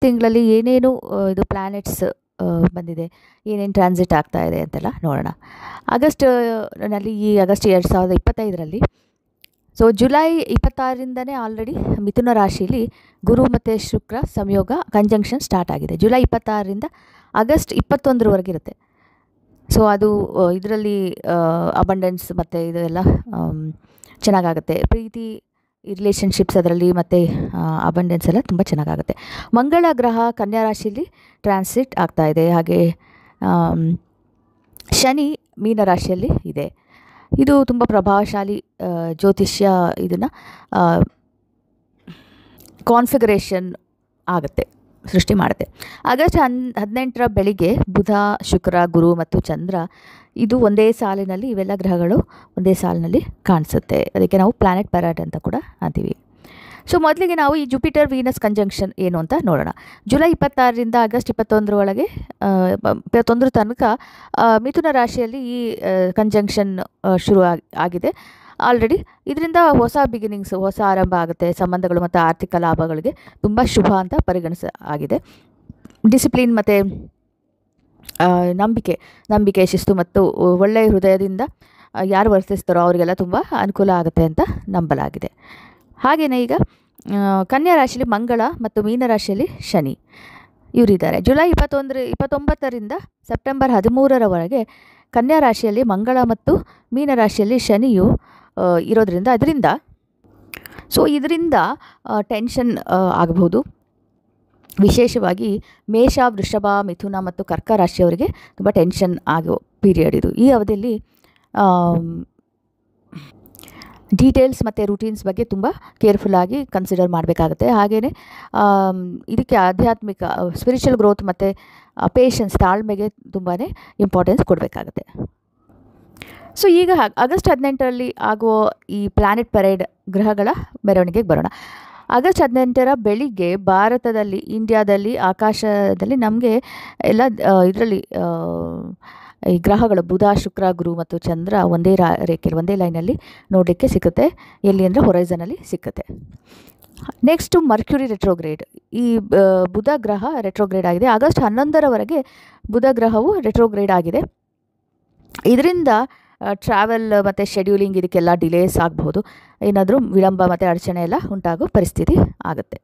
ತಿಂಗಳಲ್ಲಿ ಏನೇನು ಇದು ಪ್ಲ್ಯಾನೆಟ್ಸ್ ಬಂದಿದೆ, ಏನೇನು ಟ್ರಾನ್ಸಿಟ್ ಆಗ್ತಾ ಇದೆ ಅಂತೆಲ್ಲ ನೋಡೋಣ. ಆಗಸ್ಟ್ ನಲ್ಲಿ ಈ ಆಗಸ್ಟ್ 2025ರಲ್ಲಿ ಸೊ ಜುಲೈ 26ರಿಂದನೇ ಆಲ್ರೆಡಿ ಮಿಥುನ ರಾಶಿಯಲ್ಲಿ ಗುರು ಮತ್ತು ಶುಕ್ರ ಸಂಯೋಗ ಕಂಜಂಕ್ಷನ್ ಸ್ಟಾರ್ಟ್ ಆಗಿದೆ. ಜುಲೈ 26ರಿಂದ ಆಗಸ್ಟ್ 21ರವರೆಗೆ ಇರುತ್ತೆ. ಸೊ ಅದು ಇದರಲ್ಲಿ ಅಬಂಡೆನ್ಸ್ ಮತ್ತು ಇದೆಲ್ಲ ಚೆನ್ನಾಗಾಗುತ್ತೆ. ಪ್ರೀತಿ ರಿಲೇಷನ್ಶಿಪ್ಸ್ ಅದರಲ್ಲಿ ಮತ್ತು ಅಬಂಡೆನ್ಸ್ ಎಲ್ಲ ತುಂಬ ಚೆನ್ನಾಗಾಗುತ್ತೆ. ಮಂಗಳ ಗ್ರಹ ಕನ್ಯಾ ರಾಶಿಯಲ್ಲಿ ಟ್ರಾನ್ಸಿಟ್ ಆಗ್ತಾ ಇದೆ. ಹಾಗೆ ಶನಿ ಮೀನ ರಾಶಿಯಲ್ಲಿ ಇದೆ. ಇದು ತುಂಬ ಪ್ರಭಾವಶಾಲಿ ಜ್ಯೋತಿಷ್ಯ ಇದನ್ನು ಕಾನ್ಫಿಗರೇಷನ್ ಆಗುತ್ತೆ, ಸೃಷ್ಟಿ ಮಾಡುತ್ತೆ. ಆಗಸ್ಟ್ 18ರ ಬೆಳಿಗ್ಗೆ ಬುಧ, ಶುಕ್ರ, ಗುರು ಮತ್ತು ಚಂದ್ರ ಇದು ಒಂದೇ ಸಾಲಿನಲ್ಲಿ, ಇವೆಲ್ಲ ಗ್ರಹಗಳು ಒಂದೇ ಸಾಲಿನಲ್ಲಿ ಕಾಣಿಸುತ್ತೆ. ಅದಕ್ಕೆ ನಾವು ಪ್ಲ್ಯಾನೆಟ್ ಪ್ಯಾರಡ್ ಅಂತ ಕೂಡ ಅಂತೀವಿ. ಸೊ ಮೊದಲಿಗೆ ನಾವು ಈ ಜುಪಿಟರ್ ವೀನಸ್ ಕಂಜಂಕ್ಷನ್ ಏನು ಅಂತ ನೋಡೋಣ. ಜುಲೈ 26ರಿಂದ ಆಗಸ್ಟ್ 21ರೊಳಗೆ 21 ತನಕ ಮಿಥುನ ರಾಶಿಯಲ್ಲಿ ಈ ಕಂಜಂಕ್ಷನ್ ಶುರು ಆಗಿದೆ ಆಲ್ರೆಡಿ. ಇದರಿಂದ ಹೊಸ ಬಿಗಿನಿಂಗ್ಸ್, ಹೊಸ ಆರಂಭ ಆಗುತ್ತೆ. ಸಂಬಂಧಗಳು ಮತ್ತು ಆರ್ಥಿಕ ಲಾಭಗಳಿಗೆ ತುಂಬ ಶುಭ ಅಂತ ಆಗಿದೆ. ಡಿಸಿಪ್ಲಿನ್ ಮತ್ತು ನಂಬಿಕೆ, ಶಿಸ್ತು ಮತ್ತು ಒಳ್ಳೆಯ ಹೃದಯದಿಂದ ಯಾರು ವರ್ತಿಸ್ತಾರೋ ಅವರಿಗೆಲ್ಲ ತುಂಬ ಅನುಕೂಲ ಆಗುತ್ತೆ ಅಂತ ನಂಬಲಾಗಿದೆ. ಹಾಗೆಯೇ ಈಗ ಕನ್ಯಾ ರಾಶಿಯಲ್ಲಿ ಮಂಗಳ ಮತ್ತು ಮೀನ ರಾಶಿಯಲ್ಲಿ ಶನಿ ಇವರಿದ್ದಾರೆ. ಜುಲೈ 29ರಿಂದ ಸೆಪ್ಟೆಂಬರ್ 13ರವರೆಗೆ ಕನ್ಯಾ ರಾಶಿಯಲ್ಲಿ ಮಂಗಳ ಮತ್ತು ಮೀನ ರಾಶಿಯಲ್ಲಿ ಶನಿಯು ಇರೋದ್ರಿಂದ ಇದರಿಂದ ಟೆನ್ಷನ್ ಆಗಬಹುದು. ವಿಶೇಷವಾಗಿ ಮೇಷ, ವೃಷಭ, ಮಿಥುನ ಮತ್ತು ಕರ್ಕ ರಾಶಿಯವರಿಗೆ ತುಂಬ ಟೆನ್ಷನ್ ಆಗೋ ಪೀರಿಯಡ್ ಇದು. ಈ ಅವಧಿಯಲ್ಲಿ ಡೀಟೇಲ್ಸ್ ಮತ್ತು ರೂಟೀನ್ಸ್ ಬಗ್ಗೆ ತುಂಬ ಕೇರ್ಫುಲ್ಲಾಗಿ ಕನ್ಸಿಡರ್ ಮಾಡಬೇಕಾಗುತ್ತೆ. ಹಾಗೆಯೇ ಇದಕ್ಕೆ ಆಧ್ಯಾತ್ಮಿಕ ಸ್ಪಿರಿಚುವಲ್ ಗ್ರೋತ್ ಮತ್ತು ಪೇಷನ್ಸ್, ತಾಳ್ಮೆಗೆ ತುಂಬಾ ಇಂಪಾರ್ಟೆನ್ಸ್ ಕೊಡಬೇಕಾಗುತ್ತೆ. ಸೊ ಈಗ ಆಗಸ್ಟ್ 18ರಲ್ಲಿ ಆಗುವ ಈ ಪ್ಲ್ಯಾನೆಟ್ ಪರೇಡ್ ಗ್ರಹಗಳ ಮೆರವಣಿಗೆಗೆ ಬರೋಣ. ಆಗಸ್ಟ್ 18ರ ಬೆಳಿಗ್ಗೆ ಭಾರತದಲ್ಲಿ, ಇಂಡಿಯಾದಲ್ಲಿ, ಆಕಾಶದಲ್ಲಿ ನಮಗೆ ಎಲ್ಲ ಇದರಲ್ಲಿ ಈ ಗ್ರಹಗಳು ಬುಧ, ಶುಕ್ರ, ಗುರು ಮತ್ತು ಚಂದ್ರ ಒಂದೇ ರೇಖೆಯಲ್ಲಿ, ಒಂದೇ ಲೈನಲ್ಲಿ ನೋಡಲಿಕ್ಕೆ ಸಿಗುತ್ತೆ. ಎಲ್ಲಿ ಅಂದರೆ ಹೊರೈಸನಲ್ಲಿ ಸಿಕ್ಕುತ್ತೆ. Next Mercury retrograde. ಈ ಬುಧ ಗ್ರಹ ರೆಟ್ರೋಗ್ರೇಡ್ ಆಗಿದೆ. ಆಗಸ್ಟ್ 11ರವರೆಗೆ ಬುಧ ಗ್ರಹವು ರೆಟ್ರೋಗ್ರೇಡ್ ಆಗಿದೆ. ಇದರಿಂದ ಟ್ರಾವೆಲ್ ಮತ್ತು ಶೆಡ್ಯೂಲಿಂಗ್ ಇದಕ್ಕೆಲ್ಲ ಡಿಲೇಸ್ ಆಗಬಹುದು. ಏನಾದರೂ ವಿಳಂಬ ಮತ್ತು ಅಡಚಣೆ ಎಲ್ಲ ಉಂಟಾಗೋ ಪರಿಸ್ಥಿತಿ ಆಗುತ್ತೆ.